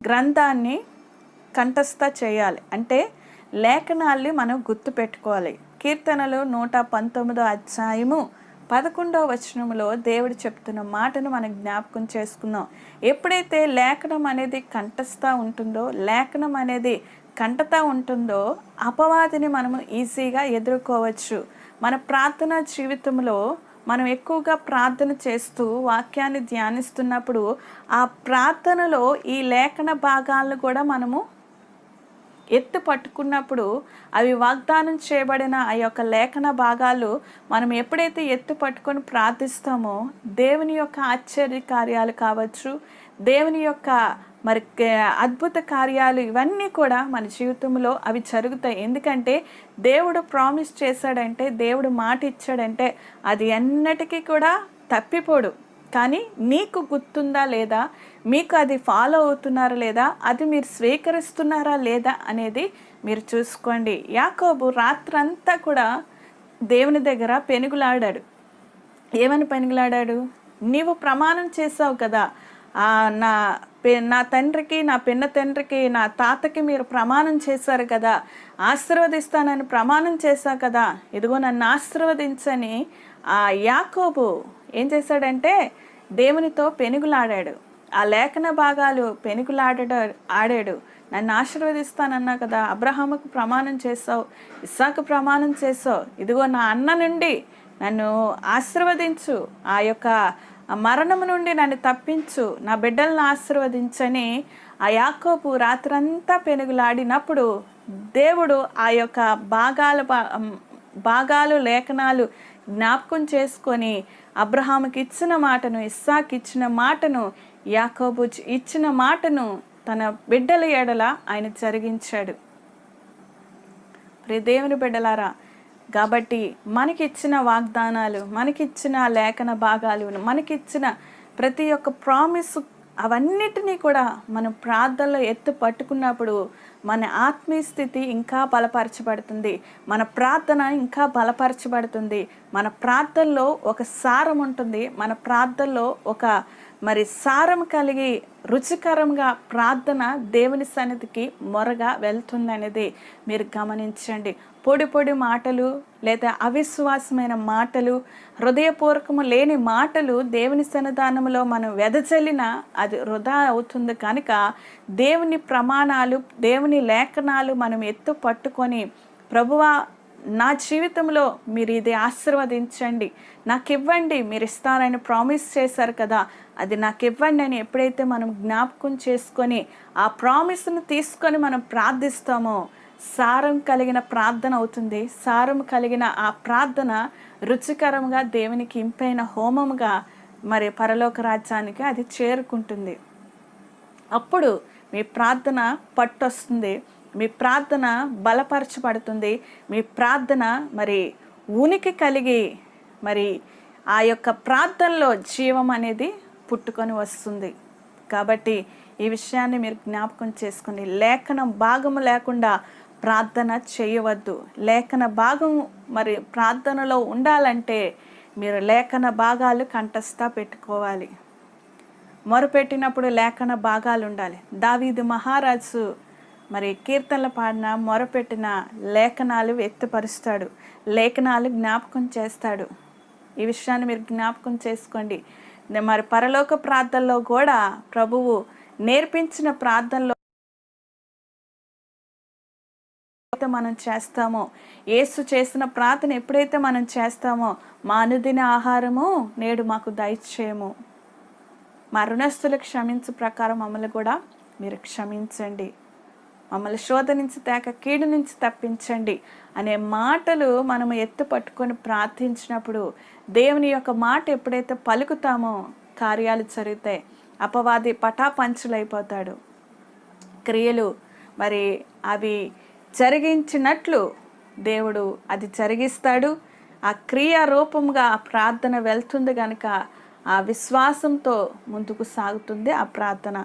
గ్రంథాన్ని కంఠస్థ చేయాలి. అంటే లేఖనాల్ని మనం గుర్తుపెట్టుకోవాలి. కీర్తనలు 119 అధ్యాయము 11వ వచనంలో దేవుడు చెప్తున్న మాటను మనం జ్ఞాపకం చేసుకుందాం. ఎప్పుడైతే లేఖనం అనేది కంఠస్థ ఉంటుందో, లేఖనం అనేది కంటతా ఉంటుందో, అపవాదిని మనము ఈజీగా ఎదుర్కోవచ్చు. మన ప్రార్థనా జీవితంలో మనం ఎక్కువగా ప్రార్థన చేస్తూ వాక్యాన్ని ధ్యానిస్తున్నప్పుడు ఆ ప్రార్థనలో ఈ లేఖన భాగాలను కూడా మనము ఎత్తు పట్టుకున్నప్పుడు అవి వాగ్దానం చేయబడిన ఆ యొక్క లేఖన భాగాలు మనం ఎప్పుడైతే ఎత్తు పట్టుకొని ప్రార్థిస్తామో దేవుని యొక్క ఆశ్చర్య కార్యాలు కావచ్చు, దేవుని యొక్క మరి అద్భుత కార్యాలు ఇవన్నీ కూడా మన జీవితంలో అవి జరుగుతాయి. ఎందుకంటే దేవుడు ప్రామిస్ చేశాడంటే, దేవుడు మాట ఇచ్చాడంటే అది ఎన్నటికీ కూడా తప్పిపోడు. కానీ నీకు గుర్తుందా లేదా, మీకు అది ఫాలో అవుతున్నారా లేదా, అది మీరు స్వీకరిస్తున్నారా లేదా అనేది మీరు చూసుకోండి. యాకోబు రాత్రంతా కూడా దేవుని దగ్గర పెనుగులాడాడు. ఏమని పెనుగులాడాడు? నీవు ప్రమాణం చేసావు కదా, నా తండ్రికి, నా పిన్న తండ్రికి, నా తాతకి మీరు ప్రమాణం చేశారు కదా, ఆశీర్వదిస్తానని ప్రమాణం చేశావు కదా, ఇదిగో నన్ను ఆశీర్వదించని ఆ యాకోబు ఏం చేశాడంటే దేవునితో పెనుగులాడాడు. ఆ లేఖన భాగాలు ఆడాడు. నన్ను ఆశీర్వదిస్తానన్నా కదా, అబ్రహాముకు ప్రమాణం చేసావు, ఇస్సాకు ప్రమాణం చేసావు, ఇదిగో నా అన్న నుండి నన్ను ఆశీర్వదించు, ఆ యొక్క మరణము నుండి నన్ను తప్పించు, నా బిడ్డలను ఆశీర్వదించని ఆ యాకోబు రాత్రంతా పెనుగులాడినప్పుడు దేవుడు ఆ యొక్క భాగాలు లేఖనాలు జ్ఞాపకం చేసుకొని అబ్రహాముకి ఇచ్చిన మాటను, ఇస్సాకు ఇచ్చిన మాటను, యాకోబు ఇచ్చిన మాటను తన బిడ్డల ఎడల ఆయన జరిగించాడు. ప్రియ దేవుని బిడ్డలారా, కాబట్టి మనకిచ్చిన వాగ్దానాలు, మనకిచ్చిన లేఖన భాగాలు, మనకిచ్చిన ప్రతి ఒక్క ప్రామిస్ అవన్నిటినీ కూడా మనం ప్రార్థనలో ఎత్తు పట్టుకున్నప్పుడు మన ఆత్మీయ స్థితి ఇంకా బలపరచబడుతుంది, మన ప్రార్థన ఇంకా బలపరచబడుతుంది. మన ప్రార్థనలో ఒక సారం ఉంటుంది, మన ప్రార్థనలో ఒక సారం కలిగి రుచికరంగా ప్రార్థన దేవుని సన్నిధికి మొరగా వెళ్తుందనేది మీరు గమనించండి. పొడి మాటలు లేదా అవిశ్వాసమైన మాటలు, హృదయపూర్వకము లేని మాటలు దేవుని సన్నిధానంలో మనం వెదజల్లిన అది వృధా అవుతుంది. కనుక దేవుని ప్రమాణాలు, దేవుని లేఖనాలు మనం ఎత్తు పట్టుకొని, ప్రభువా నా జీవితంలో మీరు ఇది ఆశీర్వదించండి, నాకు ఇవ్వండి, మీరు ఇస్తారని ప్రామిస్ చేశారు కదా, అది నాకు ఇవ్వండి అని ఎప్పుడైతే మనం జ్ఞాపకం చేసుకొని ఆ ప్రామిస్ను తీసుకొని మనం ప్రార్థిస్తామో సారం కలిగిన ప్రార్థన అవుతుంది. సారం కలిగిన ఆ ప్రార్థన రుచికరంగా దేవునికి ఇంపైన హోమముగా పరలోక రాజ్యానికి అది చేరుకుంటుంది. అప్పుడు మీ ప్రార్థన పట్టొస్తుంది, మీ ప్రార్థన బలపరచబడుతుంది, మీ ప్రార్థన ఉనికి కలిగి ఆ యొక్క ప్రార్థనలో జీవం అనేది పుట్టుకొని వస్తుంది. కాబట్టి ఈ విషయాన్ని మీరు జ్ఞాపకం చేసుకుని లేఖనం భాగము లేకుండా ప్రార్థన చేయవద్దు. లేఖన భాగం ప్రార్థనలో ఉండాలంటే మీరు లేఖన భాగాలు కంఠస్థ పెట్టుకోవాలి. మొరపెట్టినప్పుడు లేఖన భాగాలు ఉండాలి. దావీదు మహారాజు కీర్తనలు పాడిన మొరపెట్టిన లేఖనాలు వ్యక్తపరుస్తాడు, లేఖనాలు జ్ఞాపకం చేస్తాడు. ఈ విషయాన్ని మీరు జ్ఞాపకం చేసుకోండి. పరలోక ప్రార్థనలో కూడా ప్రభువు నేర్పించిన ప్రార్థనలో మనం చేస్తామో, యేసు చేసిన ప్రార్థన ఎప్పుడైతే మనం చేస్తామో, మా అనుదిన ఆహారము నేడు మాకు దయచేయము, మా రుణస్తులకు క్షమించు ప్రకారం మమ్మల్ని కూడా మీరు క్షమించండి, మమ్మల్ని శోధ నుంచి తేక కీడు నుంచి తప్పించండి అనే మాటలు మనము ఎత్తు పట్టుకొని ప్రార్థించినప్పుడు దేవుని యొక్క మాట ఎప్పుడైతే పలుకుతామో కార్యాలు జరుగుతాయి. అపవాది పటాపంచులైపోతాడు. క్రియలు అవి జరిగించినట్లు దేవుడు అది జరిగిస్తాడు. ఆ క్రియా రూపంగా ఆ ప్రార్థన వెళ్తుంది కనుక ఆ విశ్వాసంతో ముందుకు సాగుతుంది ఆ ప్రార్థన.